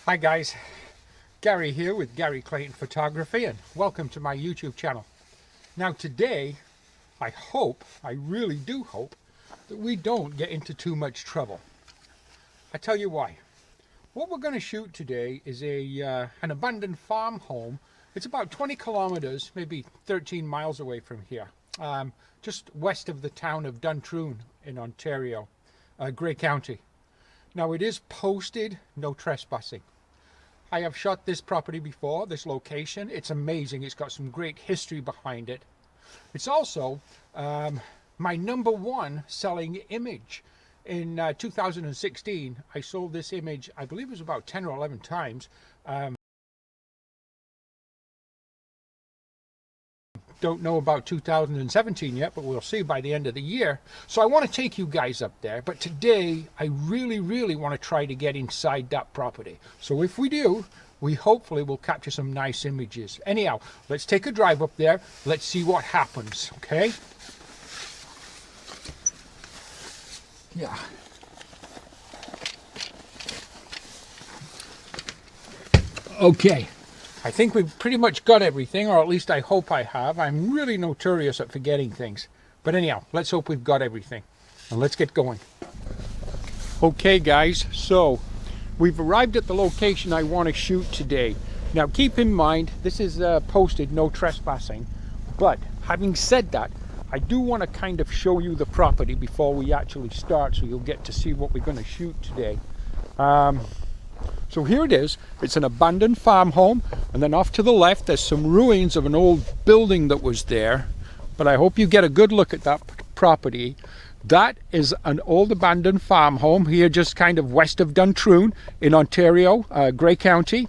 Hi guys, Gary here with Gary Clayton Photography, and welcome to my YouTube channel. Now today, I really do hope, that we don't get into too much trouble. I tell you why. What we're going to shoot today is an abandoned farm home. It's about 20 kilometers, maybe 13 miles away from here, just west of the town of Duntroon in Ontario, Grey County. Now it is posted no trespassing. I have shot this property before, this location. It's amazing. It's got some great history behind it. It's also my #1 selling image. In 2016, I sold this image, I believe it was about 10 or 11 times. Don't know about 2017 yet, but we'll see by the end of the year. So I want to take you guys up there, but today I really want to try to get inside that property. So if we do, we hopefully will capture some nice images. Anyhow, let's take a drive up there. Let's see what happens, okay? Yeah. Okay. I think we've pretty much got everything, or at least I hope I have. I'm really notorious at forgetting things. But anyhow, let's hope we've got everything. And let's get going. Okay guys, so we've arrived at the location I want to shoot today. Now keep in mind, this is posted no trespassing. But having said that, I do want to kind of show you the property before we actually start, so you'll get to see what we're going to shoot today. So here it is. It's an abandoned farm home, and then off to the left there's some ruins of an old building that was there. But I hope you get a good look at that property. That is an old abandoned farm home here just kind of west of Duntroon in Ontario, Grey County.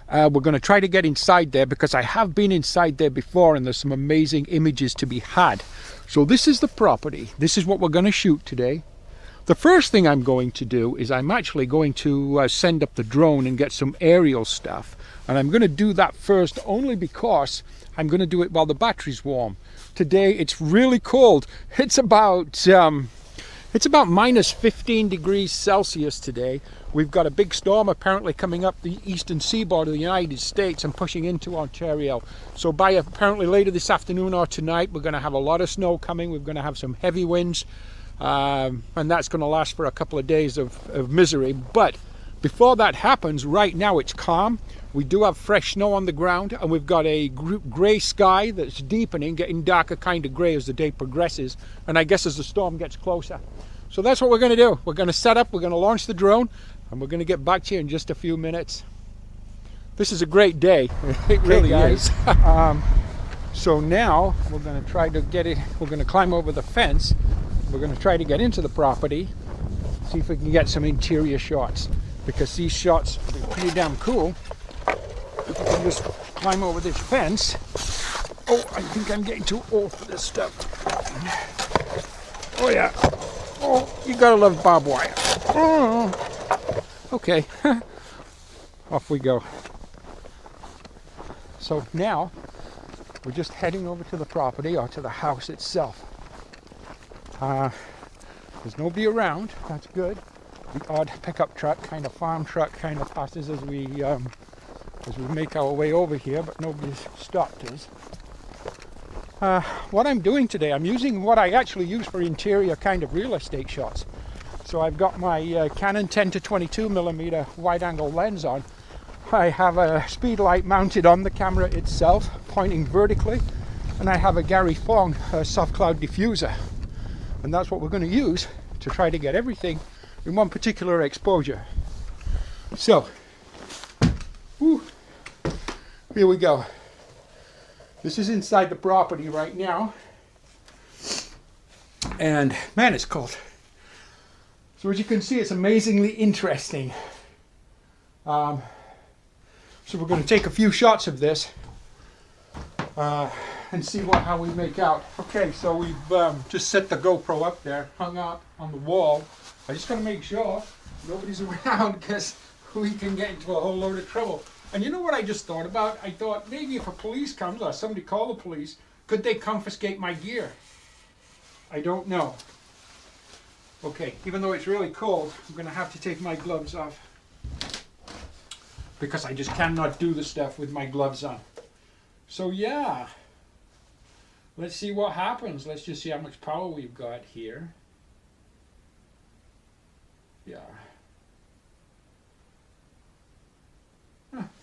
We're going to try to get inside there because I have been inside there before and there's some amazing images to be had. So this is the property. This is what we're going to shoot today. The first thing I'm going to do is I'm actually going to send up the drone and get some aerial stuff. And I'm going to do that first only because I'm going to do it while the battery's warm. Today it's really cold. It's about minus 15 degrees Celsius today. We've got a big storm apparently coming up the eastern seaboard of the United States and pushing into Ontario. So by apparently later this afternoon or tonight, we're going to have a lot of snow coming. We're going to have some heavy winds. And that's going to last for a couple of days of misery. But before that happens, right now it's calm. We do have fresh snow on the ground, and we've got a grey sky that's deepening, getting darker kind of grey as the day progresses, and I guess as the storm gets closer. So that's what we're going to do. We're going to set up, we're going to launch the drone, and we're going to get back to you in just a few minutes. This is a great day. It really is. So now we're going to try to get it. We're going to climb over the fence. We're going to try to get into the property, see if we can get some interior shots, because these shots will be pretty damn cool. If we can just climb over this fence. Oh, I think I'm getting too old for this stuff. Oh yeah. Oh, you gotta love barbed wire. Oh. Okay. Off we go. So now we're just heading over to the property, or to the house itself. There's nobody around. That's good. The odd pickup truck, kind of farm truck, kind of passes as we make our way over here, but nobody's stopped us. What I'm doing today, I'm using what I actually use for interior kind of real estate shots. So I've got my Canon 10 to 22 millimeter wide-angle lens on. I have a speed light mounted on the camera itself, pointing vertically, and I have a Gary Fong soft cloud diffuser. And that's what we're going to use to try to get everything in one particular exposure. So, here we go. This is inside the property right now. And man, it's cold. So as you can see, it's amazingly interesting. So we're going to take a few shots of this. And see how we make out. Okay, so we've just set the GoPro up there, hung up on the wall. I just got to make sure nobody's around, because we can get into a whole load of trouble. And you know what I just thought about? I thought maybe if a police comes, or somebody call the police, could they confiscate my gear? I don't know. Okay, even though it's really cold, I'm going to have to take my gloves off. because I just cannot do the stuff with my gloves on. So yeah, let's see what happens. Let's just see how much power we've got here. Yeah.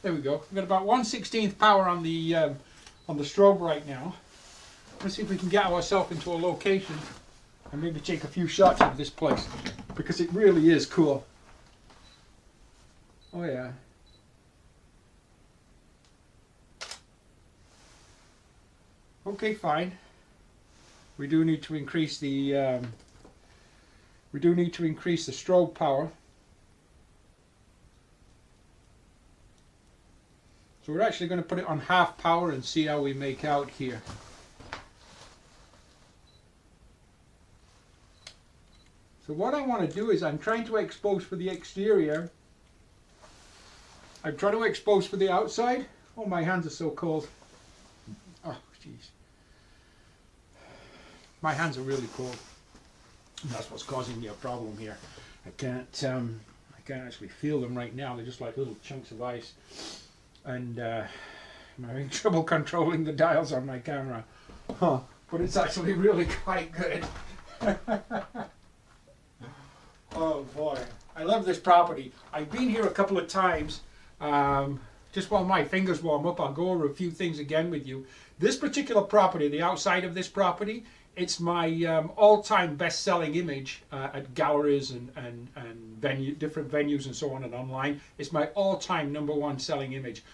There we go. We've got about 1/16 power on the strobe right now. Let's see if we can get ourselves into a location and maybe take a few shots of this place, because it really is cool. Oh yeah. Okay, fine. We do need to increase the strobe power. So we're actually going to put it on half power and see how we make out here. So what I want to do is I'm trying to expose for the exterior. I'm trying to expose for the outside. Oh, my hands are so cold. Oh, jeez. My hands are really cold. And that's what's causing me a problem here. I can't actually feel them right now. They're just like little chunks of ice. And I'm having trouble controlling the dials on my camera. Huh. But it's actually really quite good. Oh boy, I love this property. I've been here a couple of times. Just while my fingers warm up, I'll go over a few things again with you. This particular property, the outside of this property, it's my all-time best-selling image at galleries and different venues and so on and online. It's my all-time #1 selling image.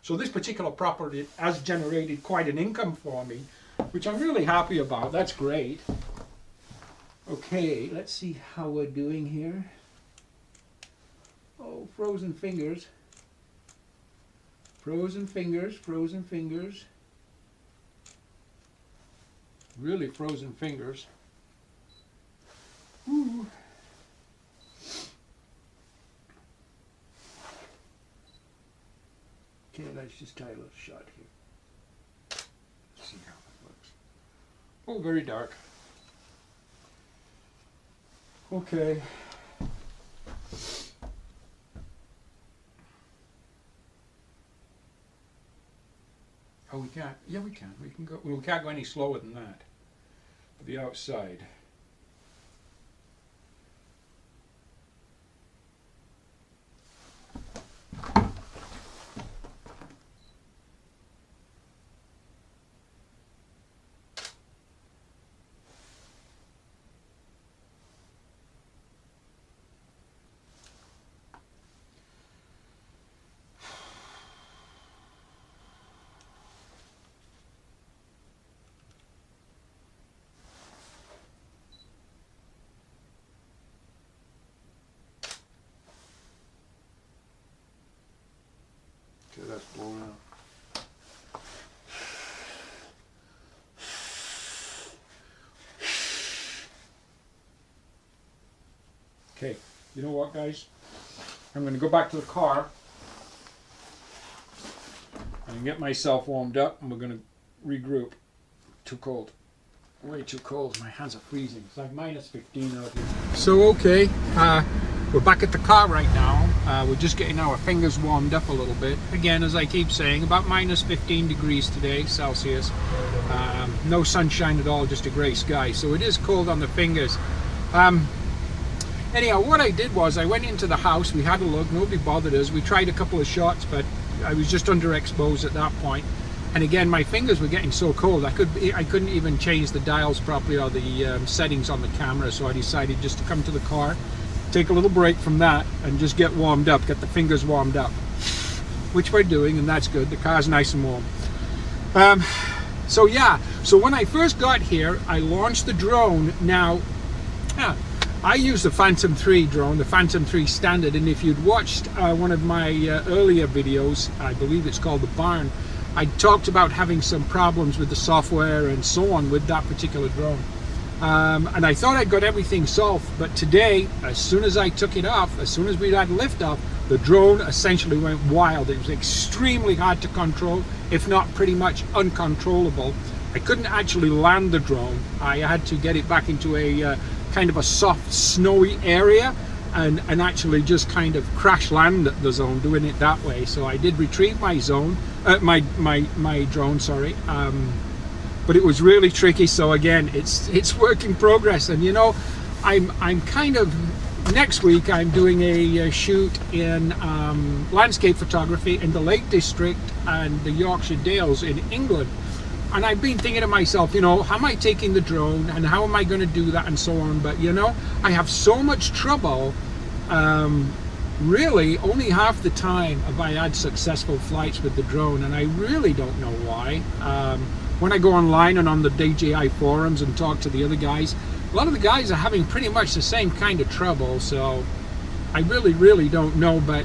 So this particular property has generated quite an income for me, which I'm really happy about. That's great. Okay, let's see how we're doing here. Oh, frozen fingers. Frozen fingers, frozen fingers. Really frozen fingers. Ooh. Okay, let's just tie a little shot here. Let's see how it looks. Oh, very dark. Okay. Oh, we can't. Yeah, we can. We can go. We can't go any slower than that. The outside. Okay, that's blown out. Okay, you know what, guys? I'm going to go back to the car and get myself warmed up, and we're going to regroup. Too cold. Way too cold. My hands are freezing. It's like -15 out here. So, okay, we're back at the car right now. We're just getting our fingers warmed up a little bit. Again, as I keep saying, about -15 degrees today, Celsius. No sunshine at all, just a grey sky. So it is cold on the fingers. Anyhow, what I did was I went into the house. We had a look. Nobody bothered us. We tried a couple of shots, but I was just underexposed at that point. And again, my fingers were getting so cold I couldn't even change the dials properly or the settings on the camera. So I decided just to come to the car, take a little break from that, and just get warmed up, get the fingers warmed up, which we're doing, and that's good. The car's nice and warm. So yeah, so when I first got here, I launched the drone. Now, I use the Phantom 3 drone, the Phantom 3 Standard, and if you'd watched one of my earlier videos, I believe it's called The Barn, I talked about having some problems with the software and so on with that particular drone. And I thought I'd got everything solved, but today, as soon as I took it off, as soon as we had liftoff, the drone essentially went wild. It was extremely hard to control, if not pretty much uncontrollable. I couldn't actually land the drone. I had to get it back into a kind of a soft snowy area and actually just kind of crash land the zone doing it that way. So I did retrieve my zone, my drone, sorry, but it was really tricky. So again, it's work in progress. And you know, I'm kind of, next week I'm doing a shoot in landscape photography in the Lake District and the Yorkshire Dales in England. And I've been thinking to myself, you know, how am I taking the drone and how am I going to do that and so on. But you know, I have so much trouble. Really only half the time have I had successful flights with the drone, and I really don't know why. When I go online and on the DJI forums and talk to the other guys, a lot of the guys are having pretty much the same kind of trouble. So I really don't know. But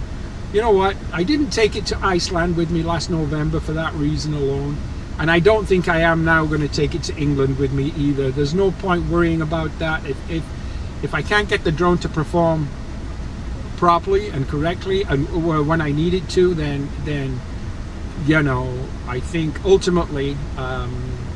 you know what, I didn't take it to Iceland with me last November for that reason alone, and I don't think I am now going to take it to England with me either. There's no point worrying about that. If I can't get the drone to perform properly and correctly and when I need it to, then you know, I think ultimately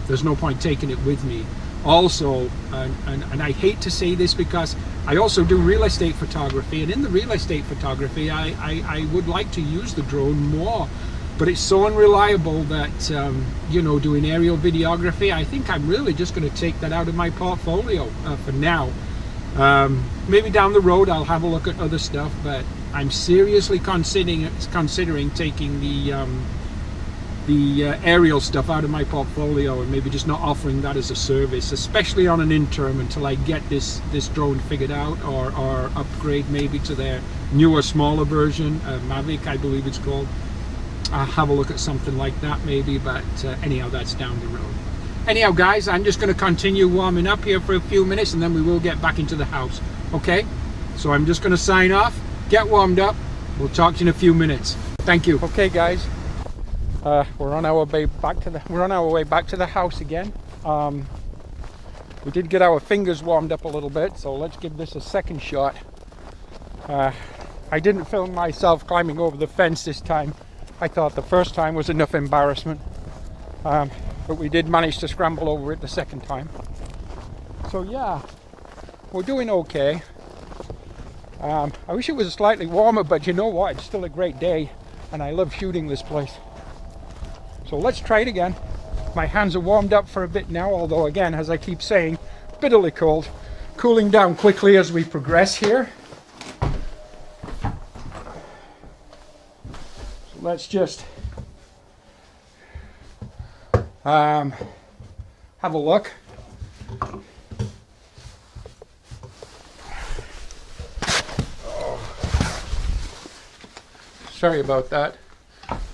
there's no point taking it with me. Also, and I hate to say this because I also do real estate photography, and in the real estate photography I would like to use the drone more, but it's so unreliable that you know, doing aerial videography, I think I'm really just going to take that out of my portfolio for now. Maybe down the road I'll have a look at other stuff, but I'm seriously considering taking the aerial stuff out of my portfolio and maybe just not offering that as a service, especially on an interim until I get this drone figured out, or upgrade maybe to their newer, smaller version, Mavic I believe it's called. I'll have a look at something like that maybe, but anyhow, that's down the road. Anyhow guys, I'm just going to continue warming up here for a few minutes and then we will get back into the house. Okay, so I'm just going to sign off, get warmed up. We'll talk to you in a few minutes. Thank you. Okay guys, we're on our way back to the house again. We did get our fingers warmed up a little bit, so let's give this a second shot. I didn't film myself climbing over the fence this time. I thought the first time was enough embarrassment. But we did manage to scramble over it the second time. So yeah, we're doing okay. I wish it was slightly warmer, but you know what, it's still a great day and I love shooting this place. So let's try it again. My hands are warmed up for a bit now, although again, as I keep saying, bitterly cold. Cooling down quickly as we progress here. So let's just have a look. Sorry about that.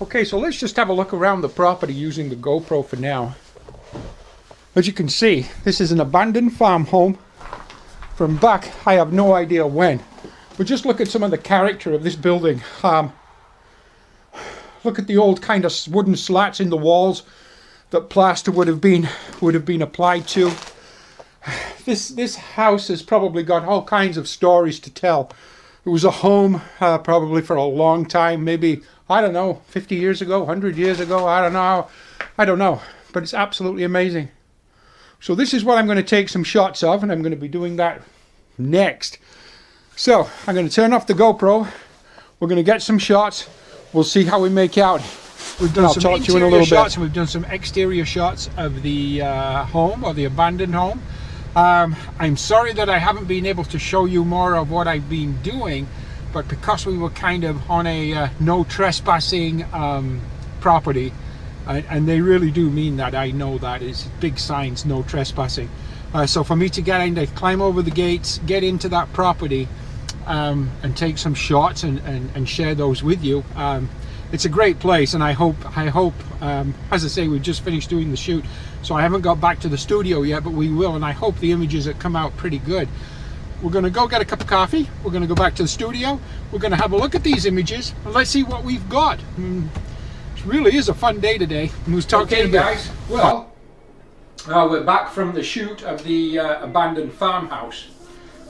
Okay, so let's just have a look around the property using the GoPro for now. As you can see, this is an abandoned farm home from back, I have no idea when. But just look at some of the character of this building. Look at the old kind of wooden slats in the walls that plaster would have been applied to. This house has probably got all kinds of stories to tell. It was a home probably for a long time, maybe, I don't know, 50 years ago, 100 years ago, I don't know, but it's absolutely amazing. So this is what I'm going to take some shots of, and I'm going to be doing that next. So I'm going to turn off the GoPro, we're going to get some shots, we'll see how we make out. We've done some interior shots and we've done some exterior shots of the home, or the abandoned home. I'm sorry that I haven't been able to show you more of what I've been doing, but because we were kind of on a no trespassing property, and they really do mean that, I know that is big signs, no trespassing. So for me to get in, to climb over the gates, get into that property, and take some shots and share those with you. It's a great place, and I hope, as I say, we've just finished doing the shoot, so I haven't got back to the studio yet, but we will, and I hope the images have come out pretty good. We're going to go get a cup of coffee, we're going to go back to the studio, we're going to have a look at these images, and let's see what we've got. It really is a fun day today. We was talking about, guys, well, we're back from the shoot of the abandoned farmhouse.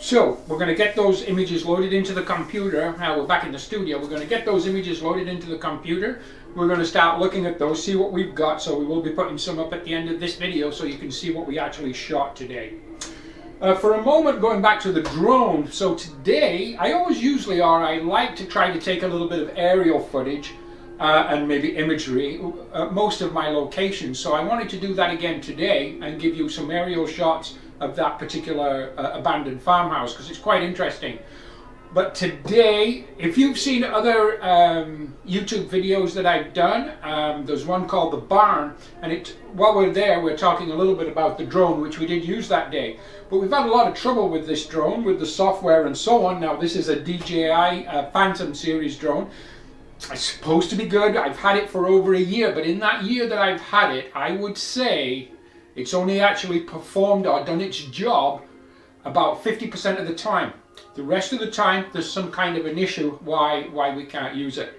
So we're going to get those images loaded into the computer. Now we're back in the studio. We're going to get those images loaded into the computer. We're going to start looking at those, see what we've got. So we will be putting some up at the end of this video so you can see what we actually shot today. For a moment, going back to the drone, so today, I always usually are, I like to try to take a little bit of aerial footage and maybe imagery at most of my locations. So I wanted to do that again today and give you some aerial shots of that particular abandoned farmhouse, because it's quite interesting. But today, if you've seen other YouTube videos that I've done, there's one called The Barn, and while we're there, we're talking a little bit about the drone, which we did use that day. But we've had a lot of trouble with this drone, with the software and so on. Now, this is a DJI Phantom series drone. It's supposed to be good. I've had it for over a year, but in that year that I've had it, I would say it's only actually performed or done its job about 50% of the time. The rest of the time, there's some kind of an issue why we can't use it.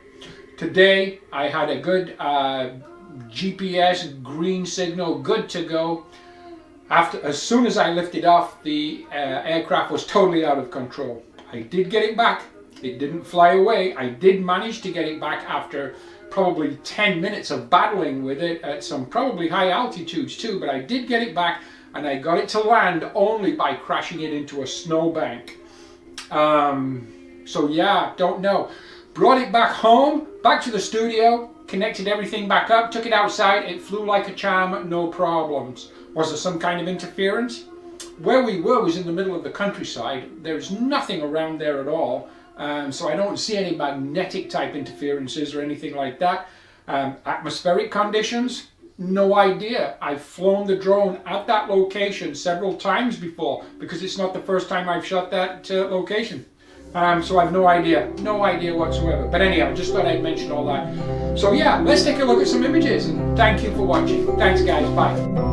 Today, I had a good GPS green signal, good to go. As soon as I lifted off, the aircraft was totally out of control. I did get it back. It didn't fly away. I did manage to get it back after probably 10 minutes of battling with it at some probably high altitudes too, but I did get it back, and I got it to land only by crashing it into a snowbank. So yeah, don't know. Brought it back home, back to the studio, connected everything back up, took it outside, it flew like a charm, no problems. Was there some kind of interference? Where we were was in the middle of the countryside. There's nothing around there at all, so I don't see any magnetic type interferences or anything like that. Atmospheric conditions? No idea. I've flown the drone at that location several times before, because it's not the first time I've shot that location. So I have no idea whatsoever. But anyhow, I just thought I'd mention all that. So yeah, let's take a look at some images, and thank you for watching. Thanks guys, bye.